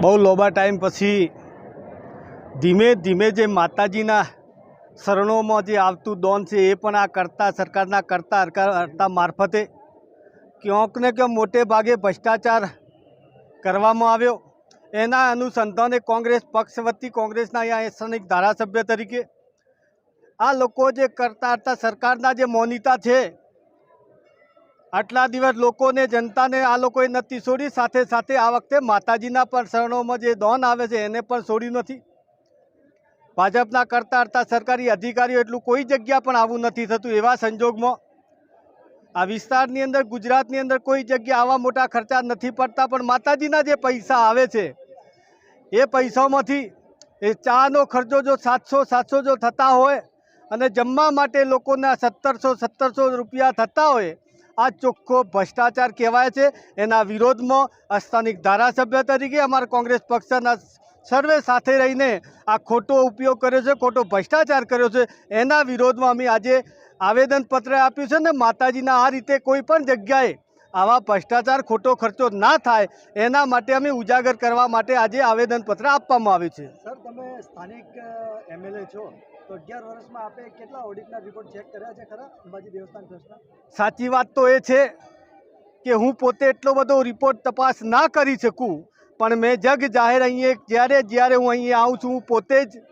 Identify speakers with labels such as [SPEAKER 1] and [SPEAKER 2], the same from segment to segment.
[SPEAKER 1] બહુ લાંબા ટાઈમ પછી ધીમે ધીમે જે માતાજીના શરણોમાં જે આવતું દોન છે એ પણ આ કરતા સરકારના કરતા મારફતે ક્યાંક ને ક્યાંક મોટે ભાગે ભ્રષ્ટાચાર કરવામાં આવ્યો। એના અનુસંધાને કોંગ્રેસ પક્ષ વતી કોંગ્રેસના અહીંયા સ્થાનિક ધારાસભ્ય તરીકે આ લોકો જે કરતા હતા સરકારના જે મોનિતા છે આટલા દિવસ લોકોને જનતાને આ લોકોએ નથી છોડી, સાથે સાથે આ વખતે માતાજીના પણ શરણોમાં જે દોન આવે છે એને પણ છોડ્યું નથી। ભાજપના કરતા હતા સરકારી અધિકારીઓ એટલું કોઈ જગ્યા પણ આવું નથી થતું। એવા સંજોગમાં આ વિસ્તારની અંદર ગુજરાતની અંદર કોઈ જગ્યા આવા મોટા ખર્ચા નથી પડતા, પણ માતાજીના જે પૈસા આવે છે એ પૈસામાંથી એ ચાનો ખર્ચો જો 700 જો થતા હોય અને જમવા માટે લોકોના 1700 રૂપિયા થતા હોય, આ ચોખ્ખો ભ્રષ્ટાચાર કહેવાય છે। એના વિરોધમાં સ્થાનિક ધારાસભ્ય તરીકે અમારા કોંગ્રેસ પક્ષના સર્વે સાથે રહીને આ ખોટો ઉપયોગ કર્યો છે, ખોટો ભ્રષ્ટાચાર કર્યો છે, એના વિરોધમાં અમે આજે આવેદનપત્ર આપ્યું છે ને માતાજીના આ રીતે કોઈ પણ જગ્યાએ આવા ભ્રષ્ટાચાર ખોટો ખર્ચો ના થાય એના માટે અમે ઉજાગર કરવા માટે આજે આવેદનપત્ર આપવામાં આવ્યું છે।
[SPEAKER 2] સર, તમે સ્થાનિક એમએલએ છો તો 11 વર્ષમાં આપે કેટલા ઓડિટના રિપોર્ટ ચેક કર્યા છે ખરા અંબાજી દેવસ્થાન ટ્રસ્ટના?
[SPEAKER 1] સાચી વાત તો એ છે કે હું પોતે એટલો બધો રિપોર્ટ તપાસ ના કરી શકું, પણ મેં જગ જાહેર અહીંયા જ્યારે હું અહીંયા આવું છું હું પોતે જ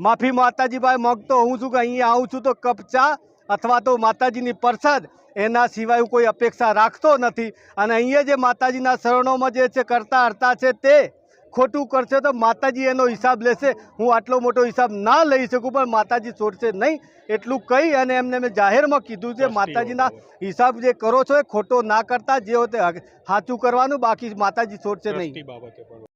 [SPEAKER 1] માફી માતાજીભાઈ માગતો હું છું કે અહીંયા આવું છું તો કપ ચા અથવા તો માતાજીની પ્રસાદ, એના સિવાય હું કોઈ અપેક્ષા રાખતો નથી। અને અહીંયા જે માતાજીના શરણોમાં જે છે કરતા હરતા છે તે ખોટું કરશે તો માતાજી એનો હિસાબ લેશે। હું આટલો મોટો હિસાબ ના લઈ શકું, પણ માતાજી છોડશે નહીં એટલું કહી અને એમને મેં જાહેરમાં કીધું છે માતાજીના હિસાબ જે કરો છો એ ખોટો ના કરતા, જે હોય તે સાચું કરવાનું, બાકી માતાજી છોડશે નહીં।